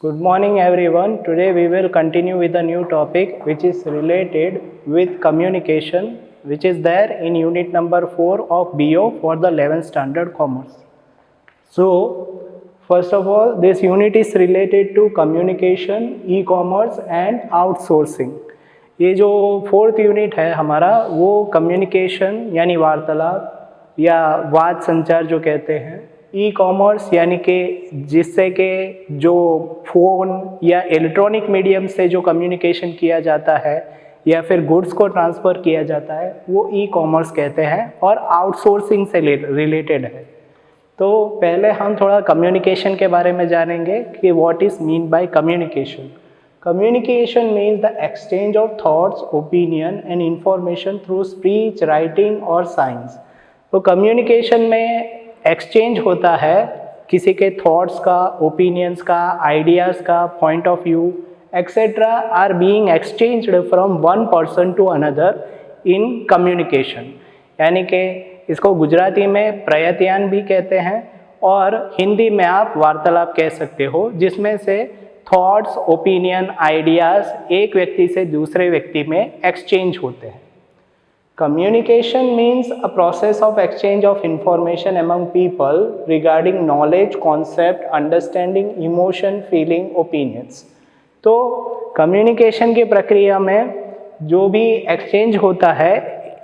Good morning everyone. Today we will continue with a new topic which is related with communication, which is there in unit number 4 of BO for the 11th standard commerce. So first of all, this unit is related to communication, e-commerce and outsourcing. ये जो fourth unit है हमारा वो communication यानी वार्तालाप या वाद संचार जो कहते हैं, ई कॉमर्स यानी कि जिससे कि जो फ़ोन या इलेक्ट्रॉनिक मीडियम से जो कम्युनिकेशन किया जाता है या फिर गुड्स को ट्रांसफ़र किया जाता है वो ई कॉमर्स कहते हैं और आउटसोर्सिंग से रिलेटेड है। तो पहले हम थोड़ा कम्युनिकेशन के बारे में जानेंगे कि what is mean by communication. Communication means the exchange of thoughts, opinion and information through speech, writing और signs। तो communication में exchange होता है किसी के thoughts का, opinions का, ideas का, point of view etc. are being exchanged from one person to another in communication। यानी कि इसको गुजराती में प्रयत्यान भी कहते हैं और हिंदी में आप वार्तालाप कह सकते हो, जिसमें से थॉट्स, ओपिनियन, आइडियाज़ एक व्यक्ति से दूसरे व्यक्ति में एक्सचेंज होते हैं। Communication means a process of exchange of information among people regarding knowledge, concept, understanding, emotion, feeling, opinions. तो कम्युनिकेशन की प्रक्रिया में जो भी एक्सचेंज होता है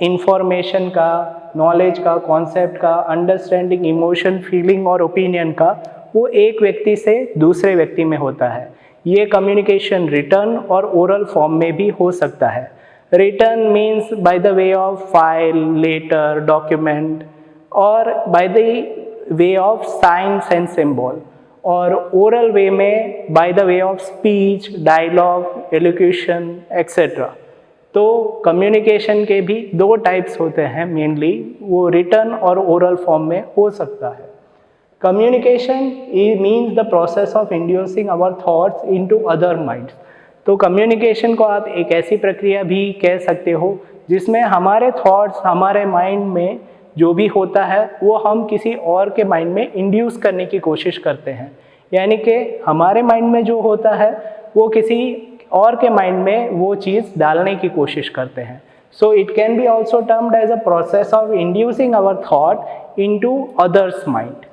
इंफॉर्मेशन का, नॉलेज का, कॉन्सेप्ट का, अंडरस्टैंडिंग, इमोशन, फीलिंग और ओपिनियन का, वो एक व्यक्ति से दूसरे व्यक्ति में होता है। ये कम्युनिकेशन रिटर्न और ओरल फॉर्म में भी हो सकता है। Written means by the way of file, letter, document और by the way of signs and symbol, और ओरल वे में by the way of speech, dialogue, elocution etcetera. तो कम्युनिकेशन के भी दो टाइप्स होते हैं मेनली, वो रिटर्न और ओरल फॉर्म में हो सकता है। Communication means the process of inducing our thoughts into other minds। तो कम्युनिकेशन को आप एक ऐसी प्रक्रिया भी कह सकते हो जिसमें हमारे थॉट्स, हमारे माइंड में जो भी होता है वो हम किसी और के माइंड में इंड्यूस करने की कोशिश करते हैं। यानी कि हमारे माइंड में जो होता है वो किसी और के माइंड में वो चीज़ डालने की कोशिश करते हैं। So it can be also termed as a process of inducing our thought into others mind.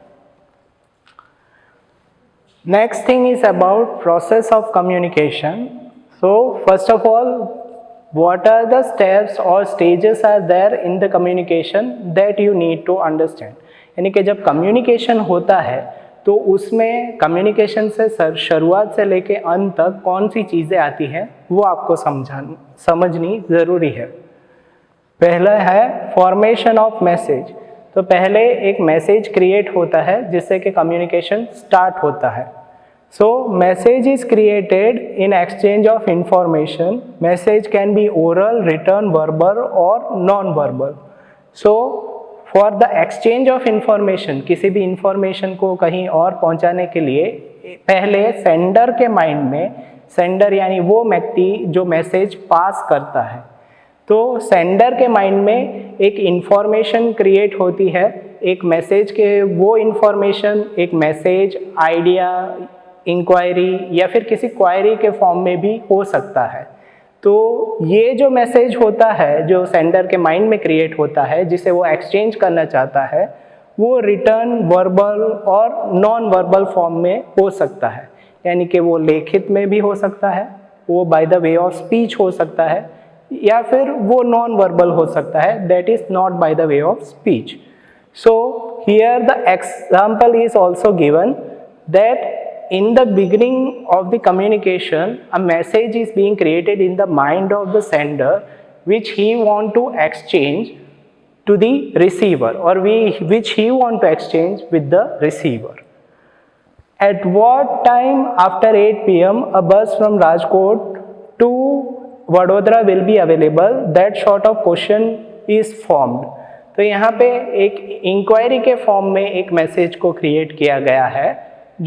Next thing is about process of communication. So first of all, what are the steps or stages are there in the communication that you need to understand। यानी कि जब communication होता है तो उसमें communication से शुरुआत से लेके अंत तक कौन सी चीज़ें आती हैं वो आपको समझनी ज़रूरी है। पहला है फॉर्मेशन ऑफ मैसेज। तो पहले एक मैसेज क्रिएट होता है जिससे कि कम्युनिकेशन स्टार्ट होता है। So message is created in exchange of information. Message can be oral, written, verbal और non verbal. So for the exchange of information, किसी भी इंफॉर्मेशन को कहीं और पहुंचाने के लिए पहले सेंडर के माइंड में, सेंडर यानी वो व्यक्ति जो मैसेज पास करता है, तो सेंडर के माइंड में एक इंफॉर्मेशन क्रिएट होती है। एक मैसेज के वो इंफॉर्मेशन एक मैसेज, आइडिया, इंक्वायरी या फिर किसी क्वायरी के फॉर्म में भी हो सकता है। तो ये जो मैसेज होता है जो सेंडर के माइंड में क्रिएट होता है जिसे वो एक्सचेंज करना चाहता है, वो रिटर्न, वर्बल और नॉन वर्बल फॉर्म में हो सकता है। यानी कि वो लिखित में भी हो सकता है, वो bye the way of speech हो सकता है, या फिर वो नॉन वर्बल हो सकता है, that is not bye the way of speech. So here the example is also given that in the beginning of the communication a message is being created in the mind of the sender which he want to exchange to the receiver, or which he want to exchange with the receiver. At what time after 8 p.m. a bus from Rajkot to Vadodara will be available? That sort of question is formed। तो यहाँ पे एक inquiry के form में एक message को create किया गया है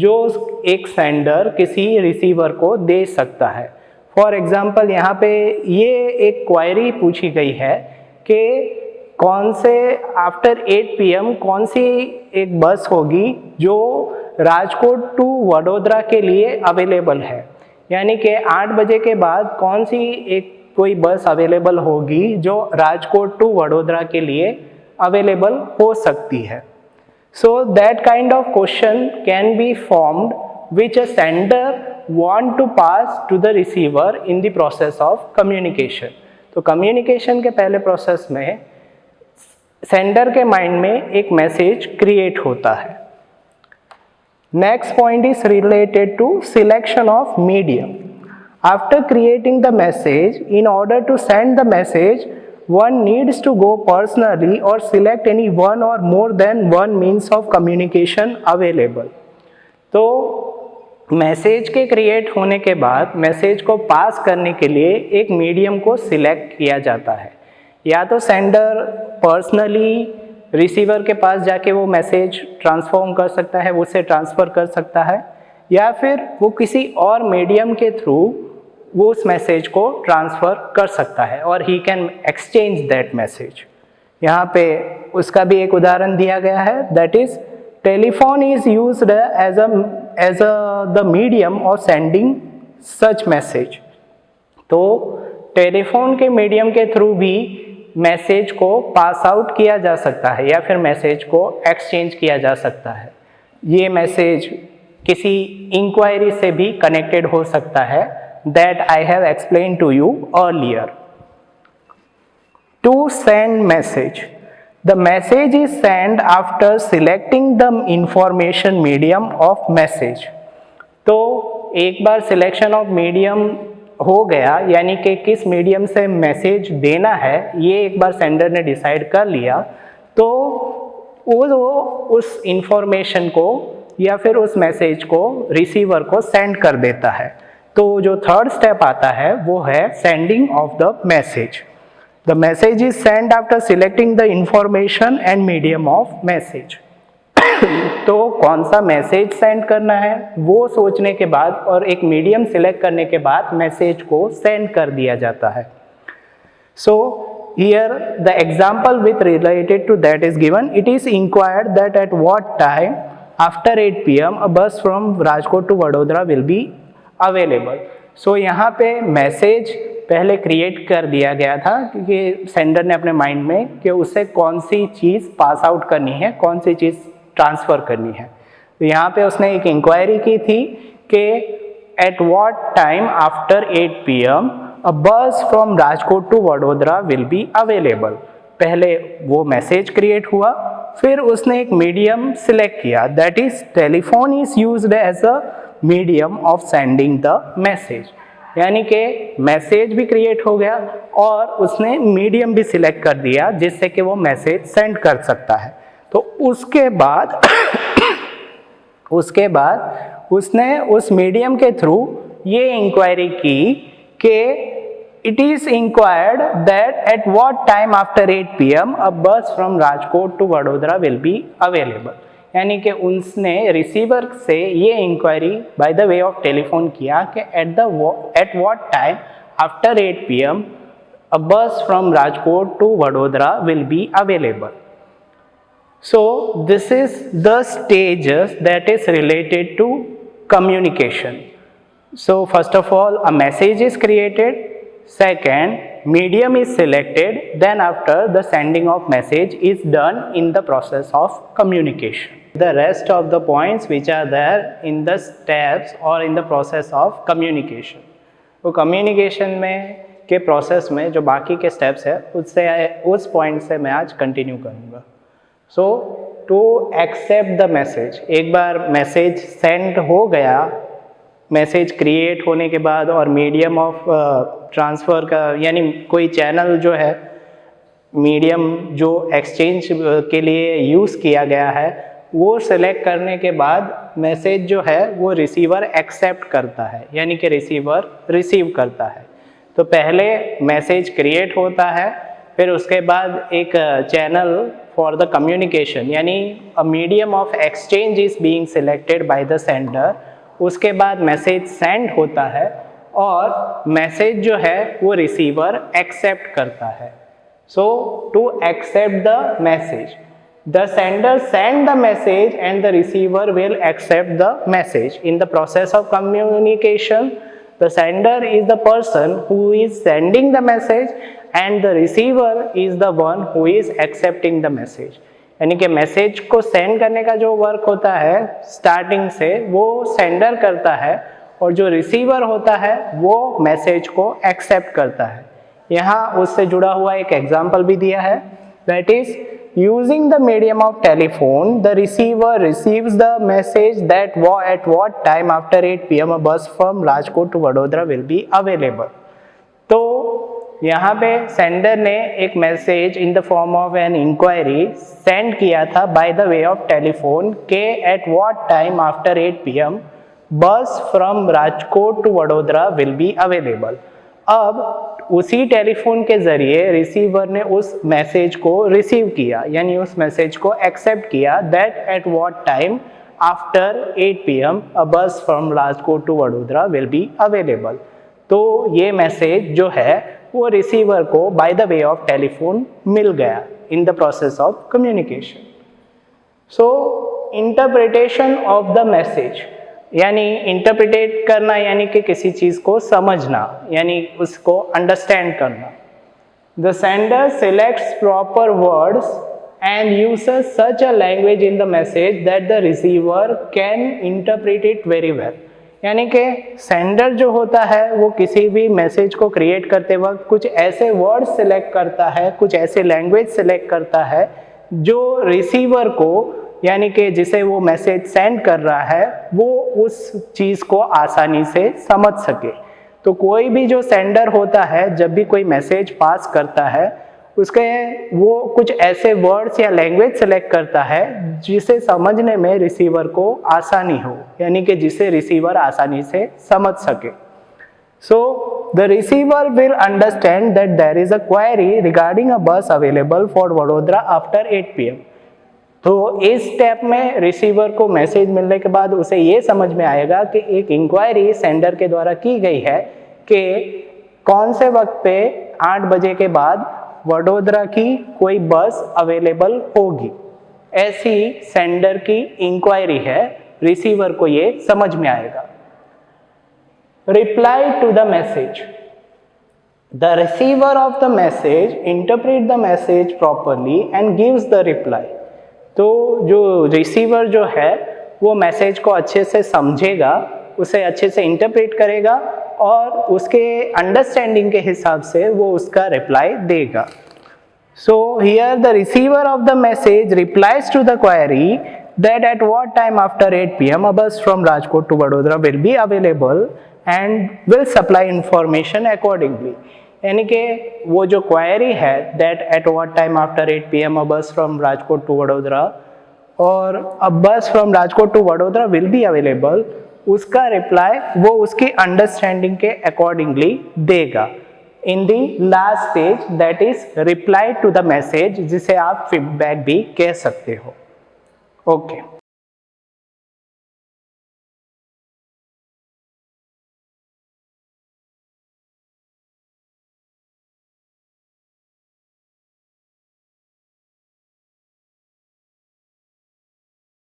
जो एक सेंडर किसी रिसीवर को दे सकता है। फॉर एग्जांपल यहाँ पे ये एक क्वायरी पूछी गई है कि कौन से आफ्टर 8 PM कौन सी एक बस होगी जो राजकोट टू वडोदरा के लिए अवेलेबल है, यानी कि 8 बजे के बाद कौन सी एक कोई बस अवेलेबल होगी जो राजकोट टू वडोदरा के लिए अवेलेबल हो सकती है. So that kind of question can be formed which a sender want to pass to the receiver in the process of communication. तो communication के पहले प्रोसेस में सेंडर के माइंड में एक मैसेज क्रिएट होता है. Next point is related to selection of medium. After creating the message, in order to send the message, one needs to go personally or select any one or more than one means of communication available. तो message के create होने के बाद message को पास करने के लिए एक मीडियम को सिलेक्ट किया जाता है. या तो सेंडर पर्सनली रिसीवर के पास जाके वो मैसेज ट्रांसफॉर्म कर सकता है, उससे ट्रांसफ़र कर सकता है, या फिर वो किसी और मीडियम के थ्रू वो उस मैसेज को ट्रांसफ़र कर सकता है और he can exchange that message. यहाँ पे उसका भी एक उदाहरण दिया गया है, that is telephone is used as the medium of sending such message. तो टेलीफोन के मीडियम के थ्रू भी मैसेज को पास आउट किया जा सकता है या फिर मैसेज को एक्सचेंज किया जा सकता है. ये मैसेज किसी इंक्वायरी से भी कनेक्टेड हो सकता है, that I have explain to you earlier. To send message. The message is sent after selecting the information medium of message. तो एक बार सिलेक्शन ऑफ मीडियम हो गया, यानी कि किस मीडियम से मैसेज देना है ये एक बार सेंडर ने डिसाइड कर लिया, तो वो उस इंफॉर्मेशन को या फिर उस मैसेज को रिसीवर को सेंड कर देता है. तो जो थर्ड स्टेप आता है वो है sending of the message. The message is sent after selecting the information and medium of message. तो कौन सा मैसेज सेंड करना है वो सोचने के बाद और एक मीडियम सिलेक्ट करने के बाद मैसेज को सेंड कर दिया जाता है. So here the example with related to that is given. It is inquired that at what time after 8 PM a bus from Rajkot to Vadodara will be available. So यहाँ पे message पहले create कर दिया गया था क्योंकि sender ने अपने माइंड में कि उसे कौन सी चीज़ पास आउट करनी है, कौन सी चीज़ ट्रांसफ़र करनी है. तो यहाँ पे उसने एक इंक्वायरी की थी कि at what time after 8 PM a bus from Rajkot to Vadodara will be available. पहले वो मैसेज क्रिएट हुआ, फिर उसने एक मीडियम सिलेक्ट किया, that is telephone is used as a medium of sending the message. यानी कि मैसेज भी क्रिएट हो गया और उसने मीडियम भी सिलेक्ट कर दिया जिससे कि वो मैसेज सेंड कर सकता है. तो उसके बाद उसने उस मीडियम के थ्रू ये इंक्वायरी की कि it is inquired that at what time after 8 PM a bus from Rajkot to Vadodara will be available. यानी कि उसने रिसीवर से ये inquiry by the way of telephone किया कि at what time after 8 PM a bus from Rajkot to Vadodara will be available. So this is the stages that is related to communication. So first of all a message is created, second medium is selected, then after the sending of message is done in the process of communication. The rest of the points which are there in the steps or in the process of communication. तो communication में के process में जो बाकी के steps है उस point से मैं आज continue करूँगा. So to accept the message, एक बार message send हो गया, मैसेज क्रिएट होने के बाद और मीडियम ऑफ ट्रांसफ़र का यानी कोई चैनल जो है मीडियम जो एक्सचेंज के लिए यूज़ किया गया है वो सेलेक्ट करने के बाद मैसेज जो है वो रिसीवर एक्सेप्ट करता है, यानी कि रिसीवर रिसीव करता है. तो पहले मैसेज क्रिएट होता है, फिर उसके बाद एक चैनल फॉर द कम्युनिकेशन यानी अ medium of exchange is being selected by the sender. उसके बाद मैसेज सेंड होता है और मैसेज जो है वो रिसीवर एक्सेप्ट करता है. So to accept the message, The sender send the message and the receiver will accept the message. In the process of communication, the sender is the person who is sending the message and the receiver is the one who is accepting the message. यानी कि message को send करने का जो work होता है starting से वो सेंडर करता है और जो रिसीवर होता है वो मैसेज को एक्सेप्ट करता है. यहाँ उससे जुड़ा हुआ एक एग्जाम्पल भी दिया है. That is using the medium of telephone, the receiver receives the message that at what time after 8 PM a bus from Rajkot to Vadodara will be available. तो यहाँ पे सेंडर ने एक message in the form of an enquiry send किया था by the way of telephone के at what time after 8 PM bus from Rajkot to Vadodara will be available. अब उसी टेलीफोन के जरिए रिसीवर ने उस मैसेज को रिसीव किया, यानी उस मैसेज को एक्सेप्ट किया that at what time after 8 PM a bus from Rajkot to Vadodara will be available. तो ये मैसेज जो है वो रिसीवर को by the way of telephone मिल गया in the process of communication. So interpretation of the message, यानी इंटरप्रिटेट करना यानी कि किसी चीज को समझना यानी उसको अंडरस्टैंड करना. The sender selects proper words and uses such a language in the message that the receiver can interpret it very well. यानी कि सेंडर जो होता है वो किसी भी मैसेज को क्रिएट करते वक्त कुछ ऐसे वर्ड सिलेक्ट करता है, कुछ ऐसे लैंग्वेज सिलेक्ट करता है जो रिसीवर को यानी कि जिसे वो मैसेज सेंड कर रहा है वो उस चीज़ को आसानी से समझ सके. तो कोई भी जो सेंडर होता है जब भी कोई मैसेज पास करता है उसके वो कुछ ऐसे वर्ड्स या लैंग्वेज सेलेक्ट करता है जिसे समझने में रिसीवर को आसानी हो, यानी कि जिसे रिसीवर आसानी से समझ सके. So the receiver will understand that there is a query regarding a bus available for Vadodara after 8 PM. तो इस स्टेप में रिसीवर को मैसेज मिलने के बाद उसे ये समझ में आएगा कि एक इंक्वायरी सेंडर के द्वारा की गई है कि कौन से वक्त पे 8 बजे के बाद वडोदरा की कोई बस अवेलेबल होगी. ऐसी सेंडर की इंक्वायरी है, रिसीवर को ये समझ में आएगा. Reply to the message. The receiver of the message interpret the message properly and gives the reply. तो जो रिसीवर जो है वो मैसेज को अच्छे से समझेगा, उसे अच्छे से इंटरप्रेट करेगा और उसके अंडरस्टैंडिंग के हिसाब से वो उसका रिप्लाई देगा. So here the receiver of the message replies to the query that at what time after 8 PM a bus from Rajkot to Vadodara will be available and will supply information accordingly. यानी कि वो जो क्वेरी है that at what time after 8 PM a bus from Rajkot to Vadodara और a bus from Rajkot to Vadodara will be available, उसका reply वो उसकी understanding के अकॉर्डिंगली देगा in the last stage that is reply to the message, जिसे आप feedback भी कह सकते हो. ओके.